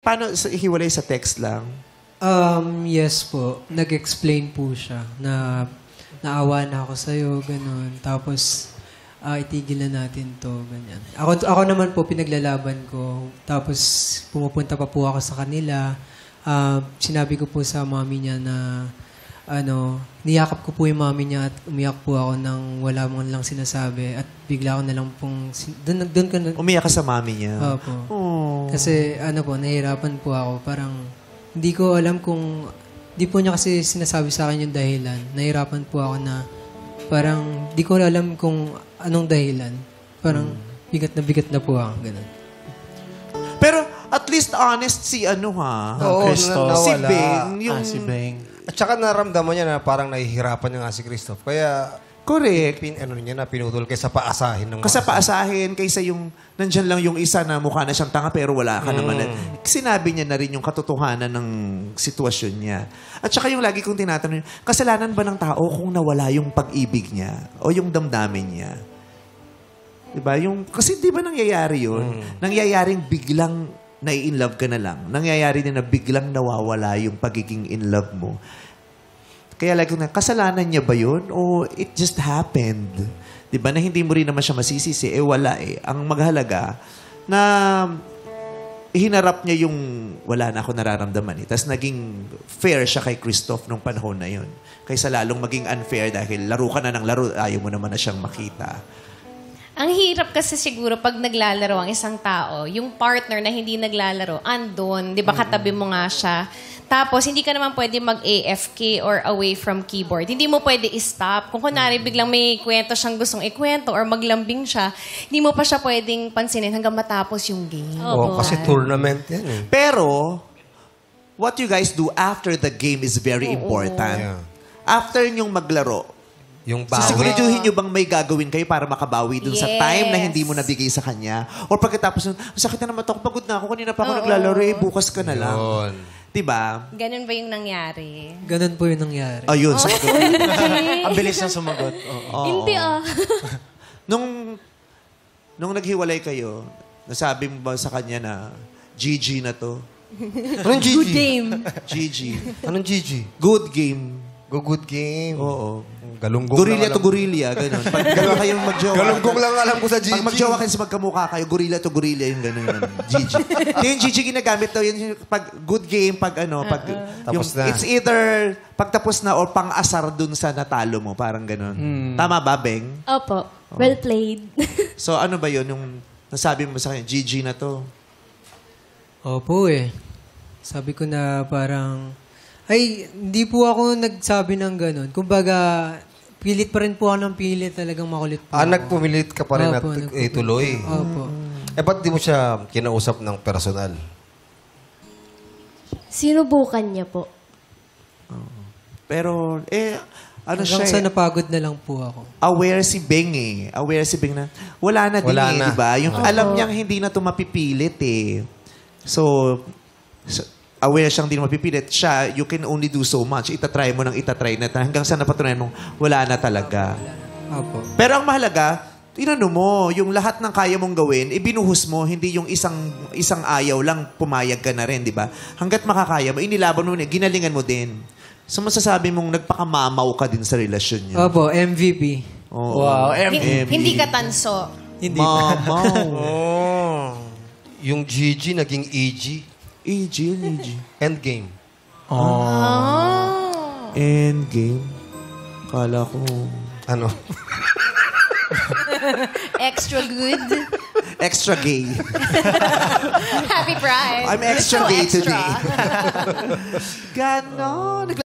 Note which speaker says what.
Speaker 1: Paano hiwalay sa text lang?
Speaker 2: Yes po. Nag-explain po siya na naawa na ako sa'yo, ganun. Tapos, itigil na natin to, ganyan. Ako naman po, pinaglalaban ko. Tapos, pumupunta pa po ako sa kanila. Sinabi ko po sa mami niya na, niyakap ko po yung mami niya at umiyak po ako nang wala mo lang sinasabi. At bigla ko na lang pong, doon ko na...
Speaker 1: Umiyak ka sa mami niya?
Speaker 2: Opo.
Speaker 1: Oh.
Speaker 2: Kasi, nahihirapan po ako. Parang, hindi ko alam kung... Di po niya kasi sinasabi sa akin yung dahilan. Nahihirapan po ako na parang di ko alam kung anong dahilan. Parang bigat na po ako. Ganun.
Speaker 1: Pero at least honest si
Speaker 3: Oo,
Speaker 1: Christoph. Si Beng.
Speaker 3: Si Beng. At saka naramdaman niya na parang nahihirapan niya nga si Christoph. Kaya
Speaker 1: correct.
Speaker 3: Pinutol kaysa paasahin ng
Speaker 1: Kasi paasahin kaysa yung nandyan lang yung isa na mukha na siyang tanga pero wala ka naman. Sinabi niya na rin yung katotohanan ng sitwasyon niya. At saka yung lagi kong tinatanong, kasalanan ba ng tao kung nawala yung pag-ibig niya o yung damdamin niya? Diba? Kasi di ba nangyayari yun? Nangyayaring biglang nai-inlove ka na lang. Nangyayari din na biglang nawawala yung pagiging in love mo. Kaya like, kasalanan niya ba yun? O it just happened? Diba? Na hindi mo rin naman siya masisisi. Wala eh. Ang maghalaga na hinarap niya yung wala na ako nararamdaman eh. Tapos naging fair siya kay Christoph nung panahon na yun. Kaysa lalong maging unfair dahil laro ka na ng laro, ayaw mo naman na siyang makita.
Speaker 4: Ang hirap kasi siguro pag naglalaro ang isang tao, yung partner na hindi naglalaro, andun, di ba katabi mo nga siya. Tapos, hindi ka naman pwede mag-AFK or away from keyboard. Hindi mo pwede i-stop. Kung kunwari biglang may kwento siyang gustong ikwento or maglambing siya, hindi mo pa siya pwedeng pansinin hanggang matapos yung game.
Speaker 3: Kasi tournament yan eh.
Speaker 1: Pero, what you guys do after the game is very important.
Speaker 3: Yeah.
Speaker 1: After nyong maglaro,
Speaker 3: yung bawi.
Speaker 1: sisiguraduhin nyo bang may gagawin kayo para makabawi dun sa time na hindi mo
Speaker 4: Yes.
Speaker 1: nabigay sa kanya? Or pagkatapos, sakit na naman ako, pagod na ako, kanina pa ako naglalaro, bukas ka na lang.
Speaker 3: Yun.
Speaker 1: Diba?
Speaker 4: Ganun ba yung nangyari?
Speaker 2: Ganun po yung nangyari.
Speaker 1: Ayun, sagot.
Speaker 3: Ang bilis na sumagot.
Speaker 4: Hindi
Speaker 1: Nung naghiwalay kayo, nasabi mo ba sa kanya na GG na to?
Speaker 3: Anong GG?
Speaker 4: Good game.
Speaker 1: GG.
Speaker 3: Anong GG?
Speaker 1: Good game.
Speaker 3: Good game.
Speaker 1: Oo.
Speaker 3: Galunggong
Speaker 1: Gorilla
Speaker 3: lang
Speaker 1: to gorilla, gano'n. Pag dalawa kayong magjowa.
Speaker 3: Galunggong lang alam ko sa GG.
Speaker 1: Pag magjowa kayo sa magkamukha kayo, gorilla to gorilla, yung gano'n. GG. Yung GG ginagamit daw, yun pag good game, pag
Speaker 3: Tapos na.
Speaker 1: it's either pagtapos na or pang-asar dun sa natalo mo, parang gano'n. Tama ba, Beng?
Speaker 5: Opo. Well played.
Speaker 1: So ano ba yun, yung nasabi mo sa kanya, GG na to?
Speaker 2: Opo eh. Sabi ko na parang... Ay, hindi po ako nagsabi ng ganun. Kumbaga, pilit pa rin po ako ng pilit. Talagang makulit po ako.
Speaker 3: Nagpumilit ka pa rin at
Speaker 2: Opo,
Speaker 3: tuloy.
Speaker 2: Opo.
Speaker 3: Ba't di mo siya kinausap ng personal?
Speaker 5: Sinubukan niya po.
Speaker 1: Pero,
Speaker 2: Hanggang sa napagod na lang po ako.
Speaker 1: aware si Beng eh. Aware si Beng na wala na din
Speaker 3: Wala
Speaker 1: eh,
Speaker 3: na.
Speaker 1: di ba? Yung alam niyang hindi na ito mapipilit eh. So, aware siyang hindi na mapipilit. Siya, you can only do so much. Itatry mo ng itatry na hanggang sa napatunayan mong wala na talaga.
Speaker 2: Opo.
Speaker 1: Pero ang mahalaga, tinano mo, yung lahat ng kaya mong gawin, ibinuhos mo, hindi yung isang ayaw lang, pumayag ka na rin, di ba? Hanggat makakaya mo, inilaban mo, ginalingan mo din. So masasabi mong nagpakamamaw ka din sa relasyon niyo.
Speaker 2: Opo, MVP.
Speaker 1: Oo.
Speaker 3: Wow,
Speaker 4: Hindi ka tanso.
Speaker 2: Hindi
Speaker 1: Mamaw.
Speaker 3: Yung GG naging EG.
Speaker 1: EG.
Speaker 3: Endgame.
Speaker 1: Endgame. Kala ko.
Speaker 3: Ano?
Speaker 4: Extra good.
Speaker 1: Extra gay.
Speaker 4: Happy Pride.
Speaker 1: I'm extra
Speaker 4: So
Speaker 1: gay
Speaker 4: extra.
Speaker 1: today. Ganon.